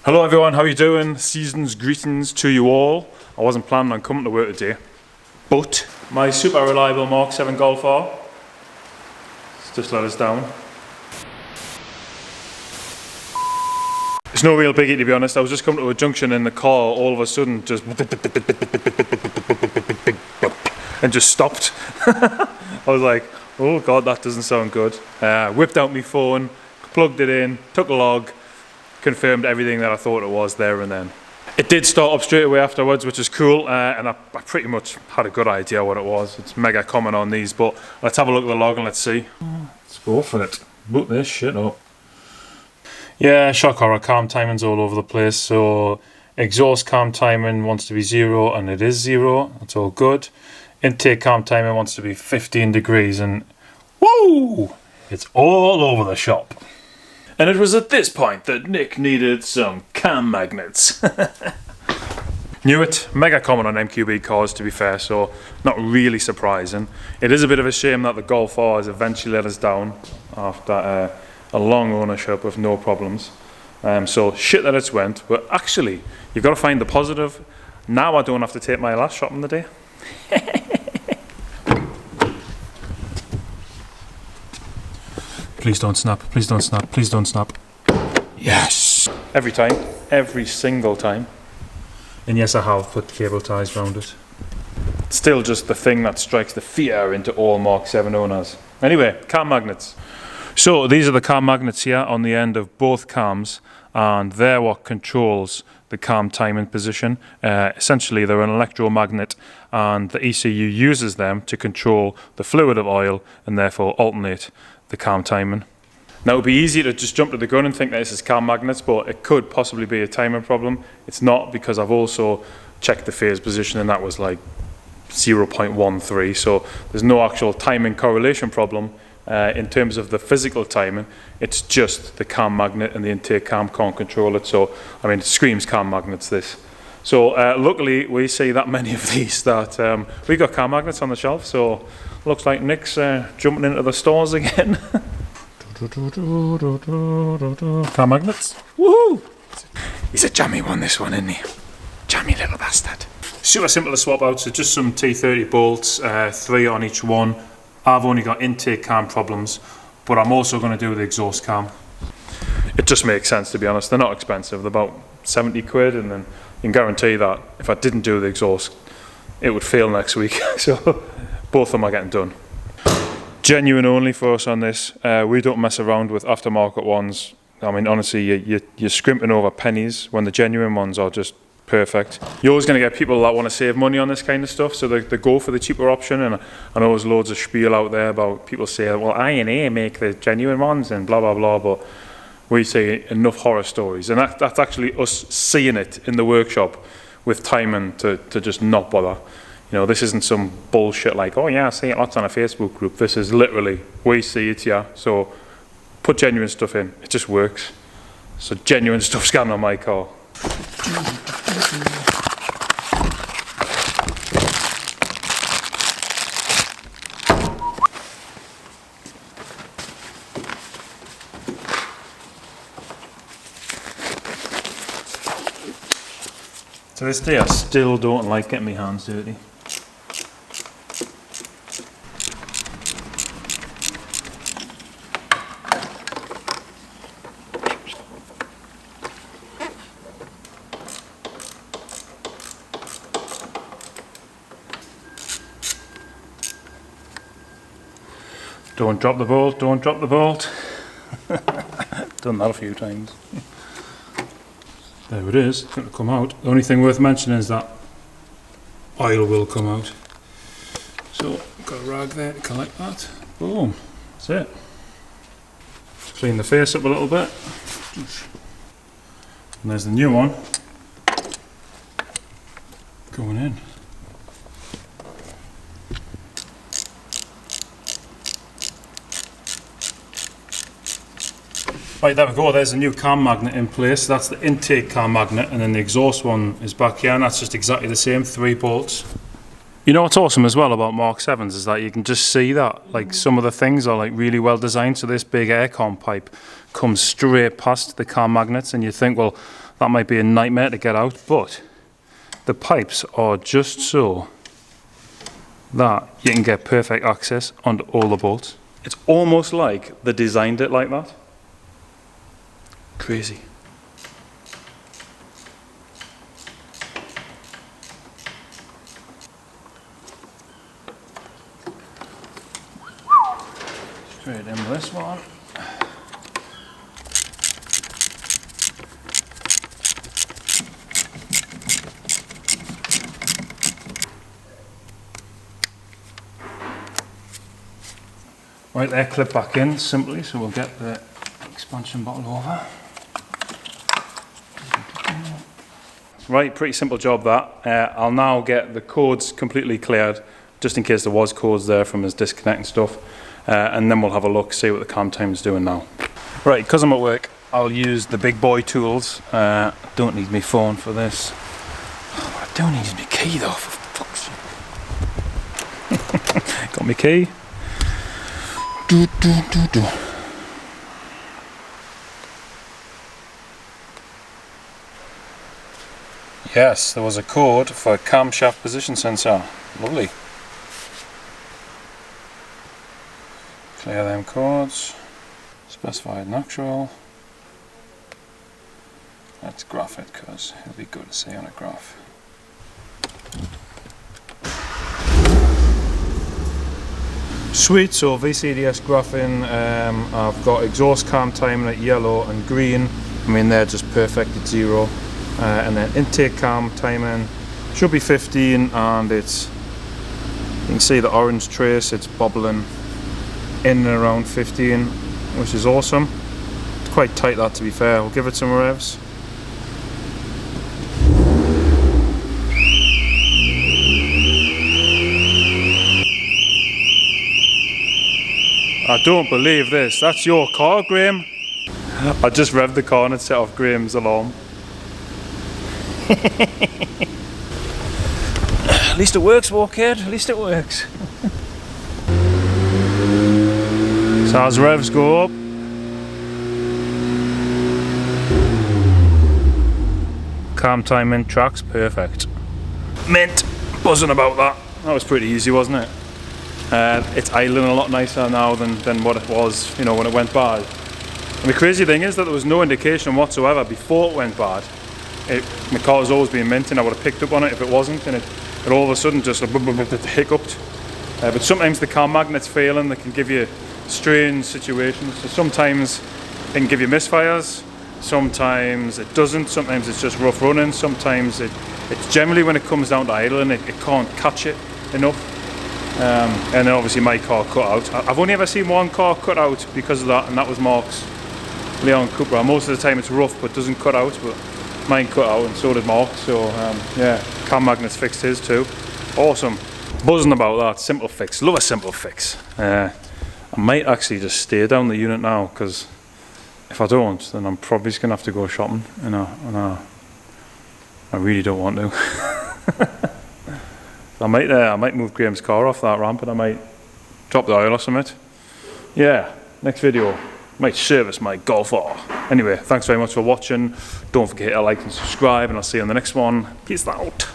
Hello everyone, how are you doing? Season's greetings to you all. I wasn't planning on coming to work today, but my super reliable Mark 7 Golf R has just let us down. It's no real biggie, to be honest. I was just coming to a junction in the car, all of a sudden just and just stopped. I was like, oh god, that doesn't sound good. Whipped out my phone, plugged it in, took a log, confirmed everything that I thought it was there and then. It did start up straight away afterwards, which is cool, and I pretty much had a good idea what it was. It's mega common on these, but let's have a look at the log and let's see. Let's go for it. Boot this shit up. Yeah, shock horror, calm timing's all over the place. So exhaust calm timing wants to be 0, and it is 0. That's all good. Intake calm timing wants to be 15 degrees, and whoa, it's all over the shop. And it was at this point that Nick needed some cam magnets. Knew it. Mega common on MQB cars, to be fair, so not really surprising. It is a bit of a shame that the Golf R has eventually let us down after a long ownership with no problems. So shit that it's went, but actually, you've got to find the positive. Now I don't have to take my last shot in the day. Please don't snap, please don't snap, please don't snap. Yes! Every time, every single time. And yes, I have put cable ties around it. It's still just the thing that strikes the fear into all Mark 7 owners. Anyway, cam magnets. So these are the cam magnets here on the end of both cams, and they're what controls the cam timing position. Essentially, they're an electromagnet, and the ECU uses them to control the fluid of oil and therefore alternate the cam timing. Now it would be easy to just jump to the gun and think that this is cam magnets, but it could possibly be a timing problem. It's not, because I've also checked the phase position and that was like 0.13, so there's no actual timing correlation problem in terms of the physical timing. It's just the cam magnet, and the intake cam can't control it. So I mean, it screams cam magnets, this. So luckily we see that many of these that we got cam magnets on the shelf, so looks like Nick's jumping into the stores again. Cam magnets. Woohoo! He's a jammy one, this one, isn't he? Jammy little bastard. Super simple to swap out, so just some T30 bolts, 3 on each one. I've only got intake cam problems, but I'm also going to do the exhaust cam. It just makes sense, to be honest. They're not expensive. They're about 70 quid, and then you can guarantee that if I didn't do the exhaust, it would fail next week. So both of them are getting done. Genuine only for us on this. We don't mess around with aftermarket ones. I mean, honestly, you're scrimping over pennies when the genuine ones are just perfect. You're always going to get people that want to save money on this kind of stuff, so they go for the cheaper option. And I know there's loads of spiel out there about people saying, well, I&A make the genuine ones and blah, blah, blah, but we see enough horror stories. And that's actually us seeing it in the workshop with timing to just not bother. You know, this isn't some bullshit like, oh yeah, I see it lots on a Facebook group. This is literally, we see it, yeah. So put genuine stuff in, it just works. So genuine stuff's gone on my car. To this day, I still don't like getting my hands dirty. Don't drop the bolt, don't drop the bolt. Done that a few times. There it is, it's going to come out. The only thing worth mentioning is that oil will come out. So, got a rag there to collect that. Boom, that's it. Just clean the face up a little bit. And there's the new one going in. Right, there we go, there's a new cam magnet in place. That's the intake cam magnet, and then the exhaust one is back here, and that's just exactly the same, 3 bolts. You know what's awesome as well about Mark 7s is that you can just see that like some of the things are like really well designed. So this big aircon pipe comes straight past the car magnets, and you think, well, that might be a nightmare to get out, but the pipes are just so that you can get perfect access onto all the bolts. It's almost like they designed it like that. Crazy. Straight in with this one. Right there, clip back in simply, so we'll get the expansion bottle over. Right, pretty simple job that. I'll now get the cords completely cleared, just in case there was cords there from his disconnecting stuff, and then we'll have a look, see what the cam time's doing now. Right, because I'm at work, I'll use the big boy tools. Don't need my phone for this. Oh, I don't need my key though, for fuck's sake. Got my key. Yes, there was a code for a camshaft position sensor. Lovely. Clear them codes. Specified and actual. Let's graph it because it'll be good to see on a graph. Sweet, so VCDS graphing, I've got exhaust cam timing at yellow and green. I mean, they're just perfect at 0. And then intake cam timing should be 15, and it's, you can see the orange trace, it's bobbling in and around 15, which is awesome. It's quite tight, that, to be fair. We'll give it some revs. I don't believe this. That's your car, Graham. I just revved the car and it set off Graham's alarm. At least it works, Walkhead. At least it works. So as revs go up, cam timing tracks perfect. Mint. Buzzing about that. That was pretty easy, wasn't it? It's idling a lot nicer now than what it was, you know, when it went bad. And the crazy thing is that there was no indication whatsoever before it went bad. My car has always been minting. I would have picked up on it if it wasn't, and it all of a sudden just hiccuped. But sometimes the car magnet's failing. They can give you strange situations. So sometimes it can give you misfires. Sometimes it doesn't. Sometimes it's just rough running. Sometimes it's generally when it comes down to idling, it can't catch it enough. And then obviously my car cut out. I've only ever seen one car cut out because of that, and that was Mark's Leon Cupra. Most of the time it's rough but doesn't cut out, but mine cut out and so did Mark. So yeah, cam magnets fixed his too. Awesome. Buzzing about that. Simple fix. Love a simple fix. I might actually just stay down the unit now, because if I don't, then I'm probably just going to have to go shopping. I really don't want to. I might move Graham's car off that ramp, and I might drop the oil or something. Yeah, next video, might service my Golf R. Anyway, thanks very much for watching. Don't forget to like and subscribe, and I'll see you on the next one. Peace out.